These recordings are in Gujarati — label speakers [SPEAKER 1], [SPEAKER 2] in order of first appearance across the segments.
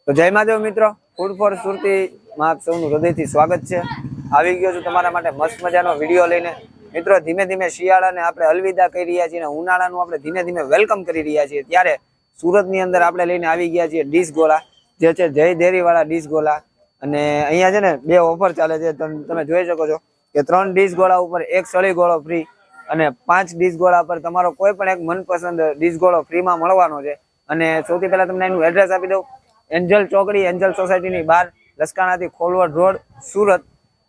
[SPEAKER 1] તો જય મહાદેવ મિત્રો, ફૂડ ફોર સુરતી માં આપ સૌનું હૃદયથી સ્વાગત છે। આવી ગયો છું તમારા માટે મસ્ત મજાનો વિડીયો લઈને। મિત્રો ધીમે ધીમે શિયાળાને આપણે અલવિદા કરી રહ્યા છીએ અને ઉનાળાનું આપણે ધીમે ધીમે વેલકમ કરી રહ્યા છીએ। ત્યારે સુરતની અંદર આપણે લઈને આવી ગયા છીએ ડીશ ગોળા, જે છે જય ડેરી વાળા ડીશ ગોળા। અને અહીંયા છે ને બે ઓફર ચાલે છે, તમે જોઈ શકો છો કે 3 ડીશ ગોળા ઉપર 1 સળી ગોળો ફ્રી અને 5 ડીશ ગોળા પર તમારો કોઈ પણ એક મનપસંદ ડીશ ગોળો ફ્રીમાં મળવાનો છે। અને સૌથી પહેલા તમને એનું એડ્રેસ આપી દઉં, એન્જલ ચોકડી, એન્જલ સોસાયટીની બહાર, લસકાણાથી ખોલવડ રોડ, સુરત।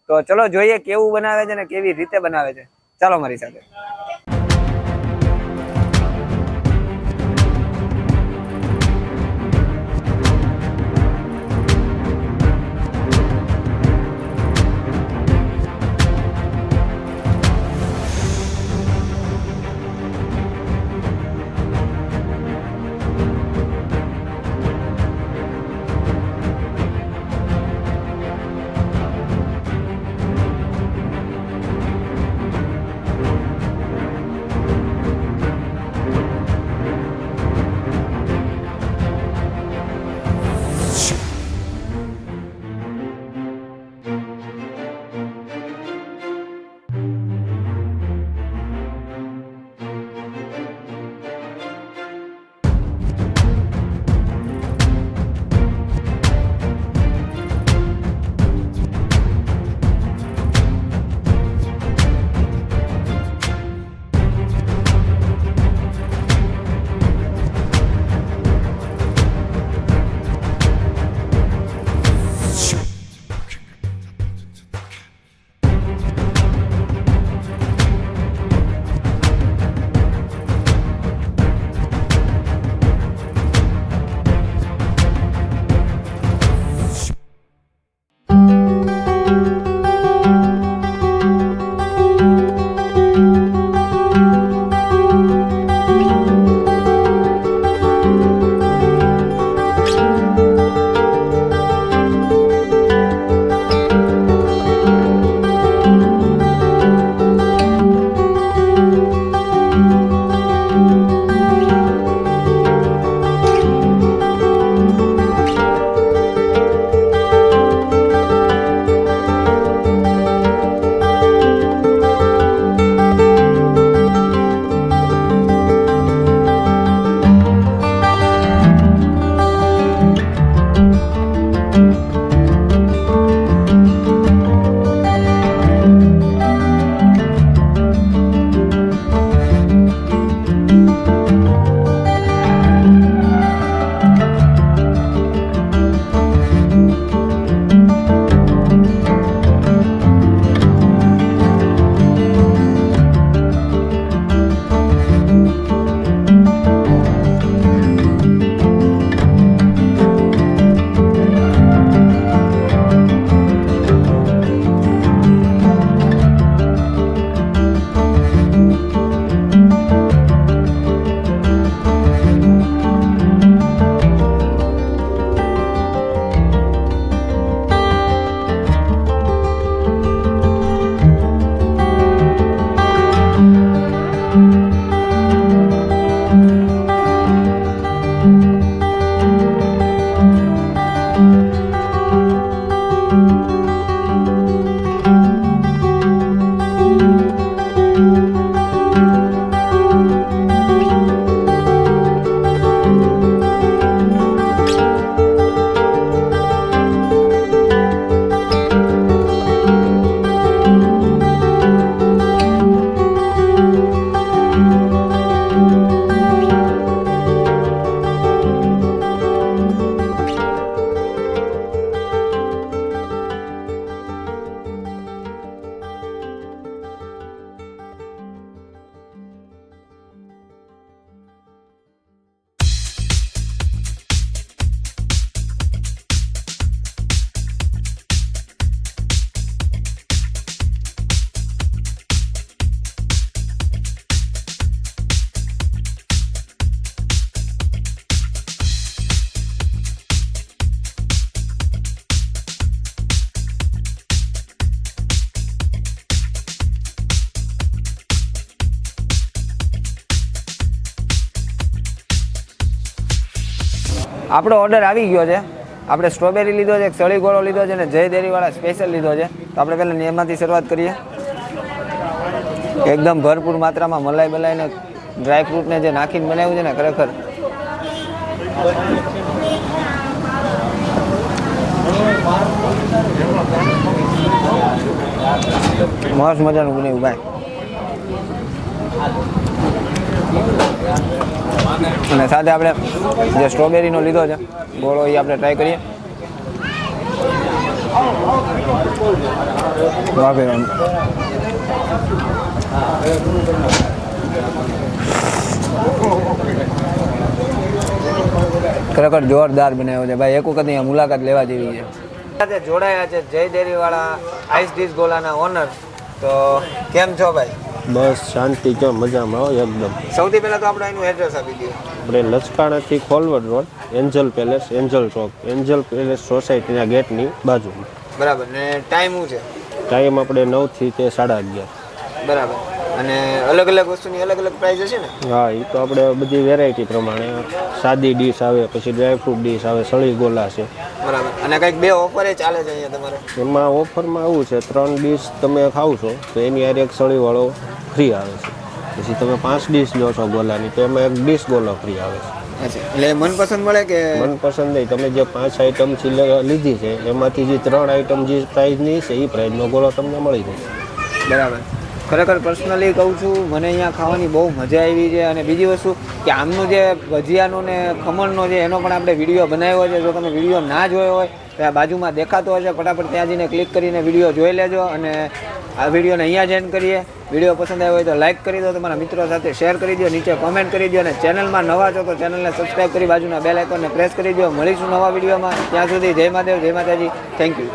[SPEAKER 1] તો ચલો જોઈએ કેવું બનાવે છે ને કેવી રીતે બનાવે છે, ચાલો મારી સાથે। આપણો ઓર્ડર આવી ગયો છે આપણે સ્ટ્રોબેરી લીધો છે, એક સળી ગોળો લીધો છે અને જય ડેરીવાળા સ્પેશિયલ લીધો છે. તો આપણે પહેલાં એમાંથી શરૂઆત કરીએ. એકદમ ભરપૂર માત્રામાં મલાઈ બલાઈને ડ્રાય ફ્રૂટને જે નાખીને બનાવ્યું છે ને ખરેખર મસ્ત મજાનું બનાવ્યું ભાઈ. અને સાથે આપણે જે સ્ટ્રોબેરીનો લીધો છે ગોળો એ આપણે ટ્રાય કરીએ. ખરેખર જોરદાર બનાવ્યો છે ભાઈ. એક વખત અહીંયા મુલાકાત લેવા જેવી છે. સાથે જોડાયા છે જય ડેરીવાળા આઈસ ડીશ ગોલાના ઓનર. તો કેમ છો ભાઈ?
[SPEAKER 2] બસ શાંતિ, કેમ મજામાં આવો એકદમ.
[SPEAKER 1] સૌથી પહેલા તો આપણે એનું એડ્રેસ આપી દઈએ.
[SPEAKER 2] આપણે લચકાણાથી Kholvad Road, Angel Palace, Angel Chowk, Angel Palace સોસાયટીના ગેટની બાજુમાં.
[SPEAKER 1] બરાબર. ને ટાઈમ શું છે?
[SPEAKER 2] ટાઈમ આપણે 9 થી તે 11:30.
[SPEAKER 1] બરાબર. અને અલગ અલગ વસ્તુની અલગ અલગ પ્રાઇસ હશે ને?
[SPEAKER 2] હા, એ તો આપણે બધી વેરાયટી પ્રમાણે સાદી ડીશ આવે, પછી ડ્રાયફ્રૂટ ડીશ આવે, સળી ગોલા છે.
[SPEAKER 1] બરાબર. અને કંઈક 2 ઓફર ચાલે છે અહીંયા તમારે?
[SPEAKER 2] એમાં ઓફરમાં આવું છે, 3 ડીશ તમે ખાવ છો તો એની હારે એક સળીવાળો ફ્રી આવે છે. પછી તમે 5 ડીશ લો છો ગોલાની તો એમાં 1 ડીશ ગોલો ફ્રી આવે છે.
[SPEAKER 1] અચ્છા, એટલે મનપસંદ મળે કે?
[SPEAKER 2] મનપસંદ નહીં, તમે જે 5 આઈટમ લીધી છે એમાંથી જે 3 આઈટમ જે પ્રાઇઝની છે એ પ્રાઇઝનો ગોળો તમને મળી જાય.
[SPEAKER 1] બરાબર. ખરેખર પર્સનલી કહું છું, મને અહીંયા ખાવાની બહુ મજા આવી છે. અને બીજી વસ્તુ કે આમનું જે ભજીયાનો ને ખમણનો છે એનો પણ આપણે વિડીયો બનાવ્યો છે. જો તમે વિડીયો ના જોયો હોય તો આ બાજુમાં દેખાતો હશે, ફટાફટ ત્યાં જઈને ક્લિક કરીને વિડીયો જોઈ લેજો. અને આ વિડીયોને અહીંયા જ એન્ડ કરીએ. વિડીયો પસંદ આવ્યો હોય તો લાઇક કરી દો, તમારા મિત્રો સાથે શેર કરી દો, નીચે કોમેન્ટ કરી દો. અને ચેનલમાં નવા છો તો ચેનલને સબસ્ક્રાઈબ કરી બાજુના બેલ આઇકોનને પ્રેસ કરી દો. મળીશું નવા વિડીયોમાં. ત્યાં સુધી જય મહાદેવ, જય માતાજી. Thank you.